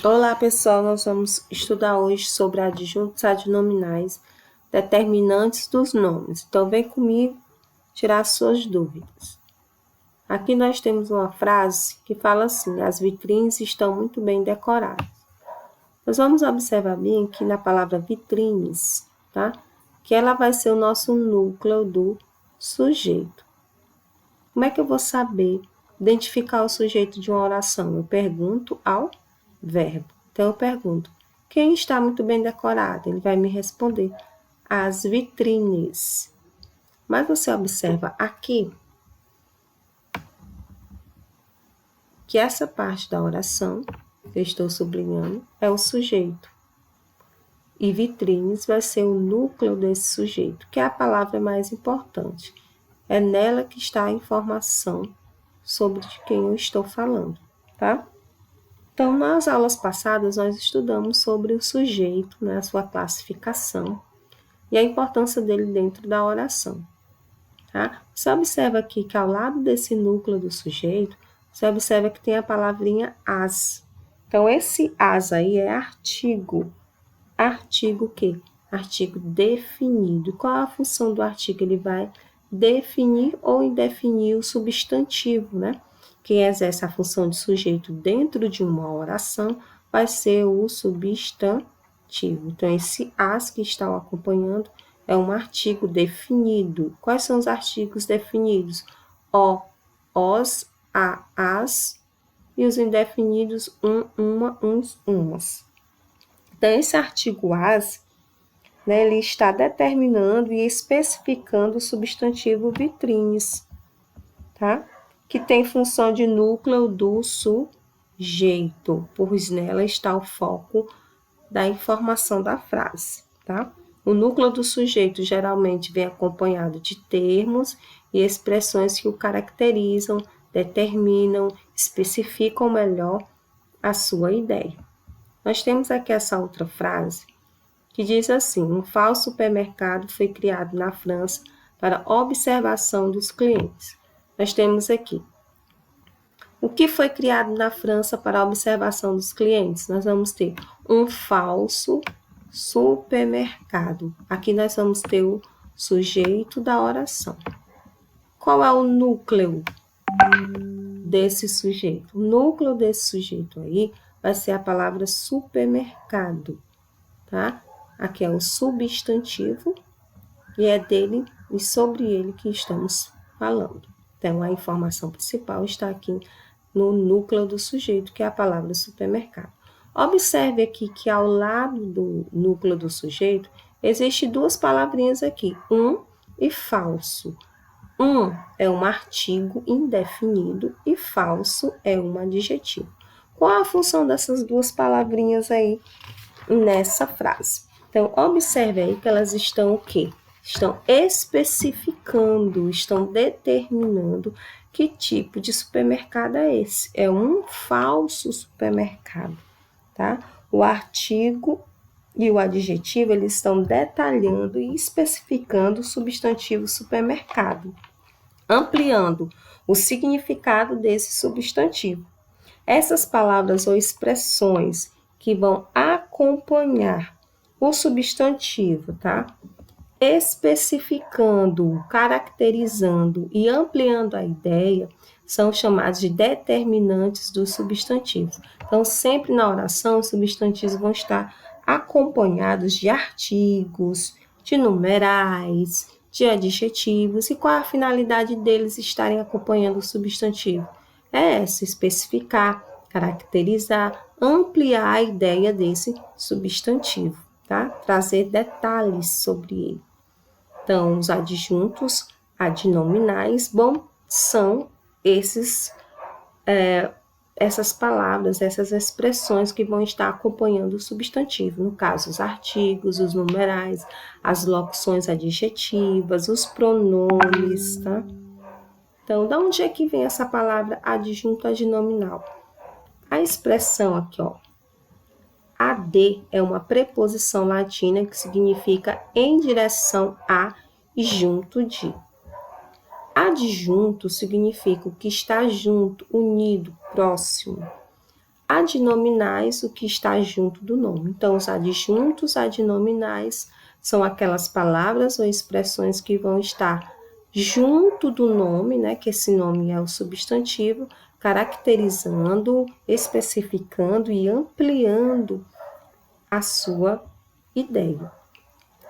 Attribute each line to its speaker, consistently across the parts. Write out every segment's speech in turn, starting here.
Speaker 1: Olá, pessoal, nós vamos estudar hoje sobre adjuntos adnominais, determinantes dos nomes. Então, vem comigo tirar suas dúvidas. Aqui nós temos uma frase que fala assim: as vitrines estão muito bem decoradas. Nós vamos observar bem aqui na palavra vitrines, tá? Que ela vai ser o nosso núcleo do sujeito. Como é que eu vou saber identificar o sujeito de uma oração? Eu pergunto ao verbo. Então, eu pergunto, quem está muito bem decorado? Ele vai me responder, as vitrines. Mas você observa aqui que essa parte da oração, que eu estou sublinhando, é o sujeito. E vitrines vai ser o núcleo desse sujeito, que é a palavra mais importante. É nela que está a informação sobre de quem eu estou falando, tá? Então, nas aulas passadas, nós estudamos sobre o sujeito, né, a sua classificação e a importância dele dentro da oração. Tá? Você observa aqui que ao lado desse núcleo do sujeito, você observa que tem a palavrinha as. Então, esse as aí é artigo. Artigo o quê? Artigo definido. Qual é a função do artigo? Ele vai definir ou indefinir o substantivo, né? Quem exerce a função de sujeito dentro de uma oração vai ser o substantivo. Então, esse as que está acompanhando é um artigo definido. Quais são os artigos definidos? O, os, a, as, e os indefinidos uma, uns, umas. Então, esse artigo as, né, ele está determinando e especificando o substantivo vitrines, tá? Que tem função de núcleo do sujeito, pois nela está o foco da informação da frase, tá? O núcleo do sujeito geralmente vem acompanhado de termos e expressões que o caracterizam, determinam, especificam melhor a sua ideia. Nós temos aqui essa outra frase que diz assim: um falso supermercado foi criado na França para observação dos clientes. Nós temos aqui o que foi criado na França para observação dos clientes. Nós vamos ter um falso supermercado. Aqui nós vamos ter o sujeito da oração. Qual é o núcleo desse sujeito? O núcleo desse sujeito aí vai ser a palavra supermercado, tá? Aqui é o substantivo e é dele e sobre ele que estamos falando. Então, a informação principal está aqui no núcleo do sujeito, que é a palavra supermercado. Observe aqui que ao lado do núcleo do sujeito, existem duas palavrinhas aqui, um e falso. Um é um artigo indefinido e falso é um adjetivo. Qual a função dessas duas palavrinhas aí nessa frase? Então, observe aí que elas estão o quê? Estão especificando, estão determinando que tipo de supermercado é esse. É um falso supermercado, tá? O artigo e o adjetivo, eles estão detalhando e especificando o substantivo supermercado, ampliando o significado desse substantivo. Essas palavras ou expressões que vão acompanhar o substantivo, tá? Especificando, caracterizando e ampliando a ideia, são chamados de determinantes dos substantivos. Então, sempre na oração, os substantivos vão estar acompanhados de artigos, de numerais, de adjetivos. E qual a finalidade deles estarem acompanhando o substantivo? É essa, especificar, caracterizar, ampliar a ideia desse substantivo, tá? Trazer detalhes sobre ele. Então, os adjuntos adnominais, são essas palavras, essas expressões que vão estar acompanhando o substantivo. No caso, os artigos, os numerais, as locuções adjetivas, os pronomes, tá? Então, de onde é que vem essa palavra adjunto adnominal? A expressão aqui, ó, ad é uma preposição latina que significa em direção a e junto de. Adjunto significa o que está junto, unido, próximo. adnominais, o que está junto do nome. Então, os adjuntos adnominais são aquelas palavras ou expressões que vão estar junto do nome, né, que esse nome é o substantivo, caracterizando, especificando e ampliando a sua ideia.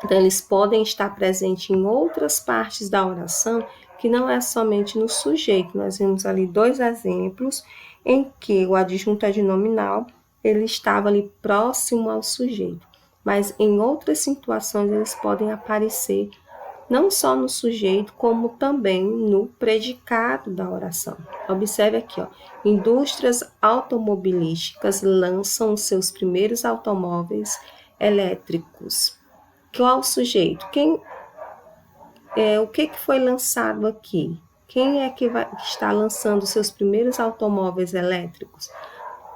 Speaker 1: Então, eles podem estar presentes em outras partes da oração, que não é somente no sujeito. Nós vimos ali 2 exemplos em que o adjunto adnominal ele estava ali próximo ao sujeito, mas em outras situações eles podem aparecer não só no sujeito, como também no predicado da oração. Observe aqui, ó, indústrias automobilísticas lançam os seus primeiros automóveis elétricos. Qual o sujeito? O que foi lançado aqui? Quem é que está lançando os seus primeiros automóveis elétricos?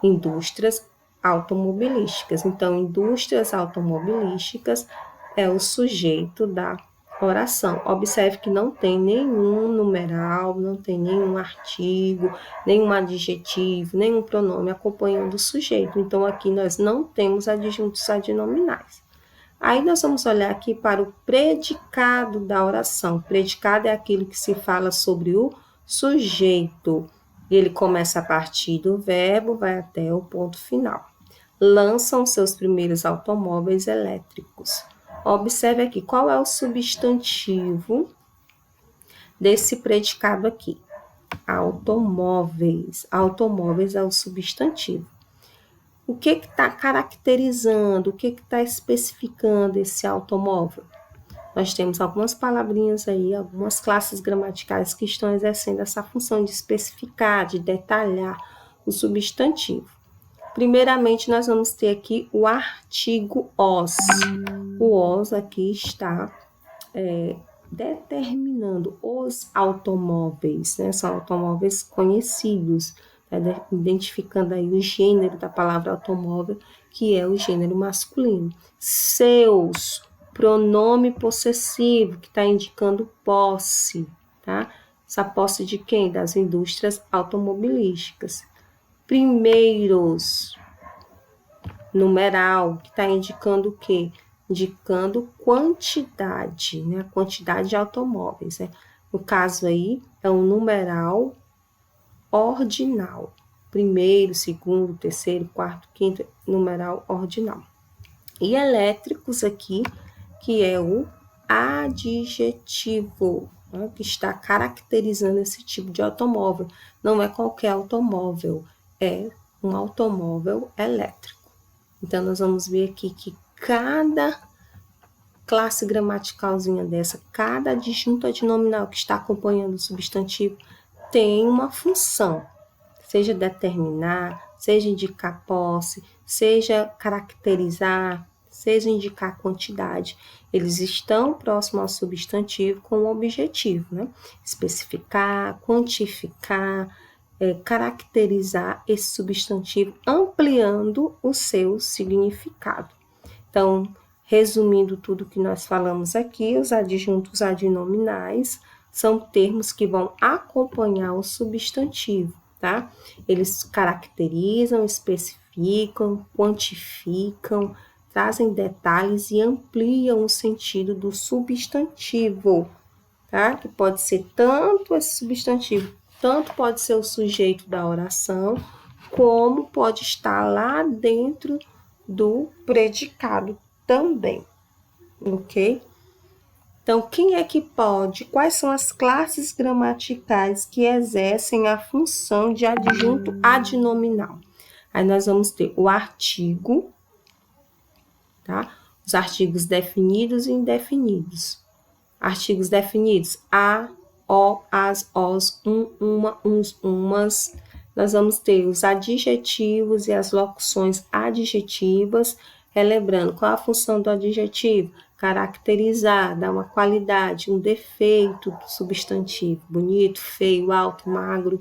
Speaker 1: Indústrias automobilísticas. Então, indústrias automobilísticas é o sujeito da oração. Observe que não tem nenhum numeral, não tem nenhum artigo, nenhum adjetivo, nenhum pronome acompanhando o sujeito. Então, aqui nós não temos adjuntos adnominais. Aí nós vamos olhar aqui para o predicado da oração. Predicado é aquilo que se fala sobre o sujeito. Ele começa a partir do verbo, vai até o ponto final. Lançam seus primeiros automóveis elétricos. Observe aqui, qual é o substantivo desse predicado aqui? Automóveis. Automóveis é o substantivo. O que está caracterizando, o que está especificando esse automóvel? Nós temos algumas palavrinhas aí, algumas classes gramaticais que estão exercendo essa função de especificar, de detalhar o substantivo. Primeiramente, nós vamos ter aqui o artigo os. O os aqui está determinando os automóveis, né? São automóveis conhecidos, identificando aí o gênero da palavra automóvel, que é o gênero masculino. Seus, pronome possessivo, que está indicando posse, tá? Essa posse de quem? Das indústrias automobilísticas. Primeiros, numeral, que está indicando o quê? Indicando quantidade, né? Quantidade de automóveis, né? No caso aí, é um numeral ordinal. Primeiro, segundo, terceiro, quarto, quinto, numeral ordinal. E elétricos aqui, que é o adjetivo, né? Que está caracterizando esse tipo de automóvel. Não é qualquer automóvel, é um automóvel elétrico. Então, nós vamos ver aqui que cada classe gramaticalzinha dessa, cada adjunto adnominal que está acompanhando o substantivo tem uma função, seja determinar, seja indicar posse, seja caracterizar, seja indicar quantidade. Eles estão próximos ao substantivo com o objetivo, né? Especificar, quantificar, caracterizar esse substantivo, ampliando o seu significado. Então, resumindo tudo que nós falamos aqui, os adjuntos adnominais são termos que vão acompanhar o substantivo, tá? Eles caracterizam, especificam, quantificam, trazem detalhes e ampliam o sentido do substantivo, tá? Que pode ser tanto esse substantivo, tanto pode ser o sujeito da oração, como pode estar lá dentro do predicado também, ok? Então, quem é que pode? Quais são as classes gramaticais que exercem a função de adjunto adnominal? Aí nós vamos ter o artigo, tá? Os artigos definidos e indefinidos. Artigos definidos: a, o, as, os, uma, uns, umas. Nós vamos ter os adjetivos e as locuções adjetivas. Relembrando, qual a função do adjetivo? Caracterizar, dar uma qualidade, um defeito do substantivo. Bonito, feio, alto, magro.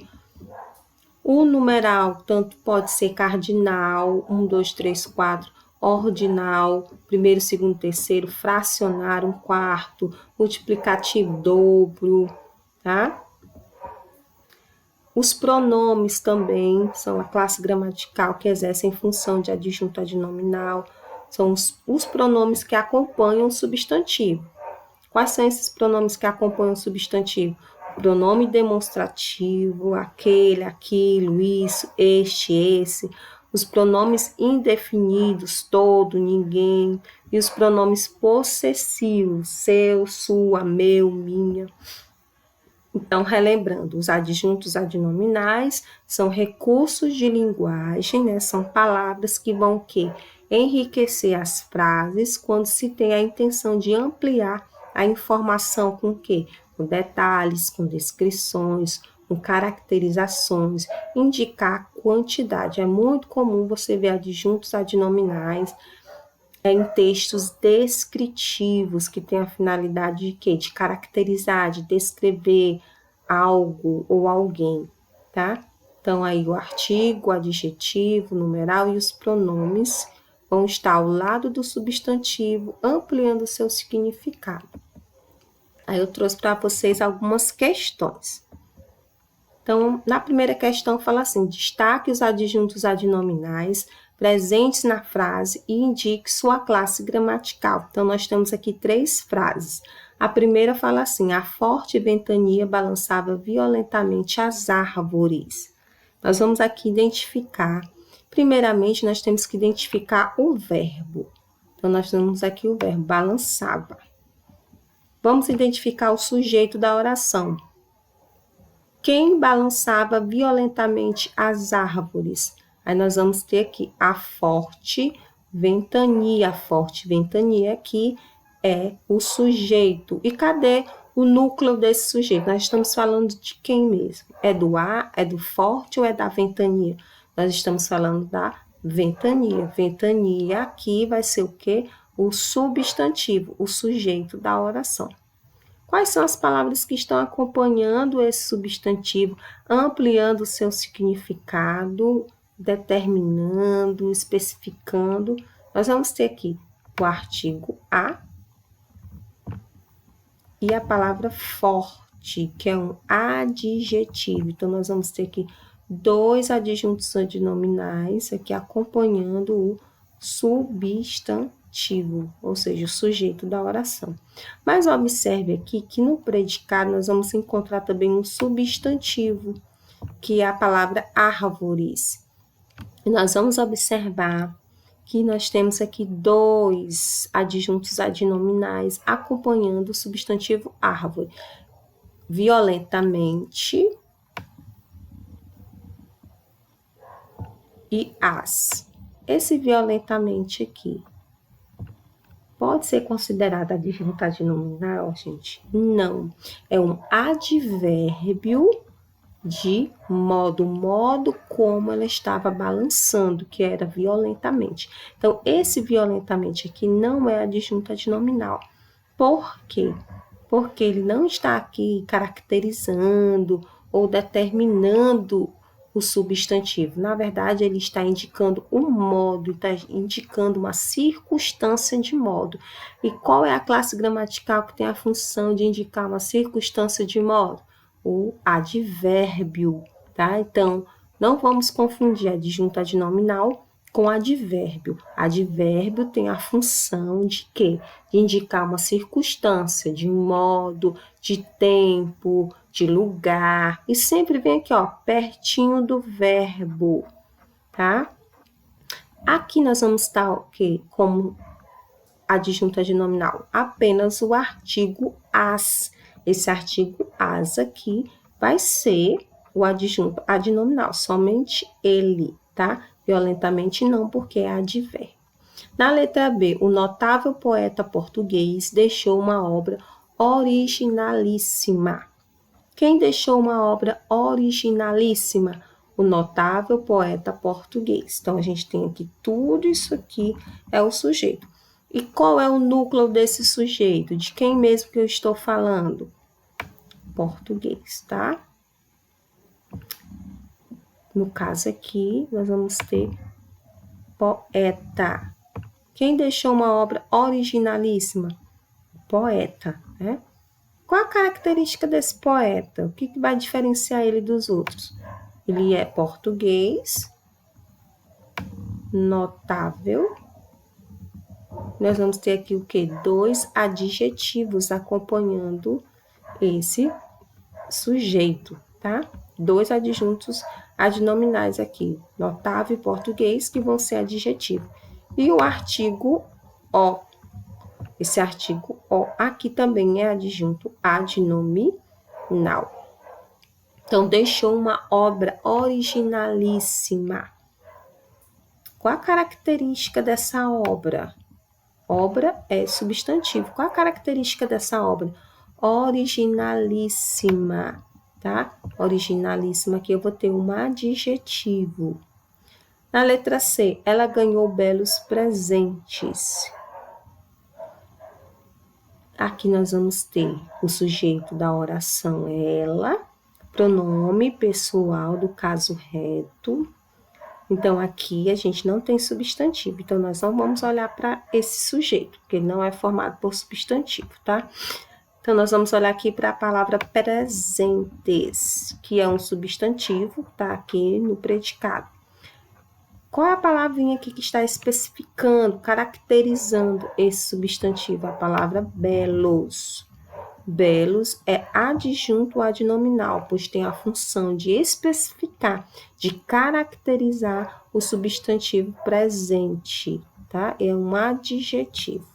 Speaker 1: O numeral tanto pode ser cardinal, 1, 2, 3, 4, ordinal, primeiro, segundo, terceiro, fracionário, um quarto, multiplicativo, dobro, tá? Os pronomes também são a classe gramatical que exercem função de adjunto adnominal. São os pronomes que acompanham o substantivo. Quais são esses pronomes que acompanham o substantivo? O pronome demonstrativo, aquele, aquilo, isso, este, esse. Os pronomes indefinidos, todo, ninguém. E os pronomes possessivos, seu, sua, meu, minha. Então, relembrando, os adjuntos adnominais são recursos de linguagem, né? São palavras que vão o quê? Enriquecer as frases quando se tem a intenção de ampliar a informação com o quê? Com detalhes, com descrições, com caracterizações, indicar quantidade. É muito comum você ver adjuntos adnominais em textos descritivos, que têm a finalidade de quê? De caracterizar, de descrever algo ou alguém, tá? Então, aí o artigo, o adjetivo, o numeral e os pronomes vão estar ao lado do substantivo, ampliando o seu significado. Aí eu trouxe para vocês algumas questões. Então, na primeira questão fala assim: destaque os adjuntos adnominais presentes na frase e indique sua classe gramatical. Então, nós temos aqui 3 frases. A primeira fala assim: a forte ventania balançava violentamente as árvores. Nós vamos aqui identificar. Primeiramente, nós temos que identificar o verbo. Então, nós temos aqui o verbo balançava. Vamos identificar o sujeito da oração. Quem balançava violentamente as árvores? Aí nós vamos ter aqui a forte ventania. A forte ventania aqui é o sujeito. E cadê o núcleo desse sujeito? Nós estamos falando de quem mesmo? É do ar, é do forte ou é da ventania? Nós estamos falando da ventania. Ventania aqui vai ser o quê? O substantivo, o sujeito da oração. Quais são as palavras que estão acompanhando esse substantivo, ampliando o seu significado, determinando, especificando? Nós vamos ter aqui o artigo a e a palavra forte, que é um adjetivo. Então, nós vamos ter aqui 2 adjuntos adnominais aqui acompanhando o substantivo, ou seja, o sujeito da oração. Mas observe aqui que no predicado nós vamos encontrar também um substantivo, que é a palavra árvores. E nós vamos observar que nós temos aqui 2 adjuntos adnominais acompanhando o substantivo árvore. Violentamente e as. Esse violentamente aqui pode ser considerado adjunto adnominal, gente? Não. É um advérbio de modo, modo como ela estava balançando, que era violentamente. Então, esse violentamente aqui não é adjunto adnominal. Por quê? Porque ele não está aqui caracterizando ou determinando o substantivo. Na verdade, ele está indicando um modo, está indicando uma circunstância de modo. E qual é a classe gramatical que tem a função de indicar uma circunstância de modo? O advérbio, tá? Então, não vamos confundir adjunto adnominal com advérbio. Advérbio tem a função de quê? De indicar uma circunstância, de modo, de tempo, de lugar. E sempre vem aqui, ó, pertinho do verbo, tá? Aqui nós vamos estar o quê? Como adjunto adnominal? Apenas o artigo as. Esse artigo as aqui vai ser o adjunto adnominal, somente ele, tá? Violentamente não, porque é advérbio. Na letra B, o notável poeta português deixou uma obra originalíssima. Quem deixou uma obra originalíssima? O notável poeta português. Então, a gente tem aqui tudo isso aqui é o sujeito. E qual é o núcleo desse sujeito? De quem mesmo que eu estou falando? Português, tá? No caso aqui, nós vamos ter poeta. Quem deixou uma obra originalíssima? Poeta, né? Qual a característica desse poeta? O que vai diferenciar ele dos outros? Ele é português, notável. Nós vamos ter aqui o quê? 2 adjetivos acompanhando esse sujeito, tá? 2 adjuntos adnominais aqui, notável e português, que vão ser adjetivo. E o artigo o. Esse artigo o aqui também é adjunto adnominal. Então, deixou uma obra originalíssima. Qual a característica dessa obra? Obra é substantivo. Qual a característica dessa obra? Originalíssima, tá? Originalíssima, aqui eu vou ter um adjetivo. Na letra C, ela ganhou belos presentes. Aqui nós vamos ter o sujeito da oração ela, pronome pessoal do caso reto. Então, aqui a gente não tem substantivo. Então, nós não vamos olhar para esse sujeito, porque ele não é formado por substantivo, tá? Então, nós vamos olhar aqui para a palavra presentes, que é um substantivo, tá aqui no predicado. Qual é a palavrinha aqui que está especificando, caracterizando esse substantivo? A palavra belos. Belos é adjunto adnominal, pois tem a função de especificar, de caracterizar o substantivo presente, tá? É um adjetivo.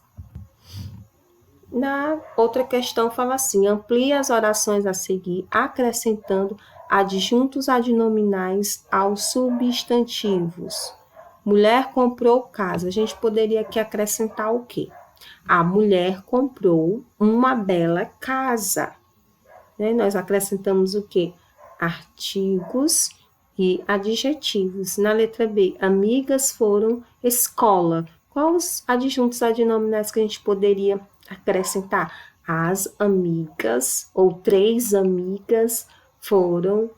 Speaker 1: Na outra questão fala assim, amplie as orações a seguir, acrescentando adjuntos adnominais aos substantivos. Mulher comprou casa. A gente poderia aqui acrescentar o quê? A mulher comprou uma bela casa. Né? Nós acrescentamos o quê? Artigos e adjetivos. Na letra B, amigas foram escola. Quais os adjuntos adnominais que a gente poderia acrescentar? As amigas ou 3 amigas foram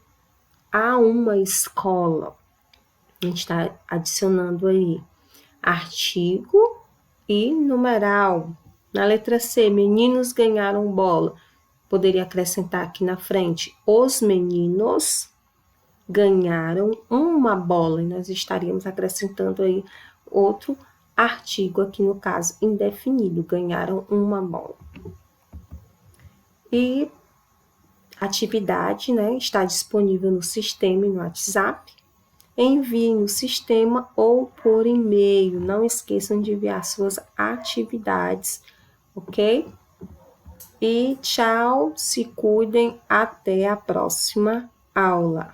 Speaker 1: a uma escola. A gente está adicionando aí artigo e numeral. Na letra C, meninos ganharam bola. Poderia acrescentar aqui na frente, os meninos ganharam uma bola. E nós estaríamos acrescentando aí outro artigo, aqui no caso, indefinido, ganharam uma bola. E atividade, né, está disponível no sistema e no WhatsApp. Envie no sistema ou por e-mail. Não esqueçam de enviar suas atividades, ok? E tchau, se cuidem, até a próxima aula.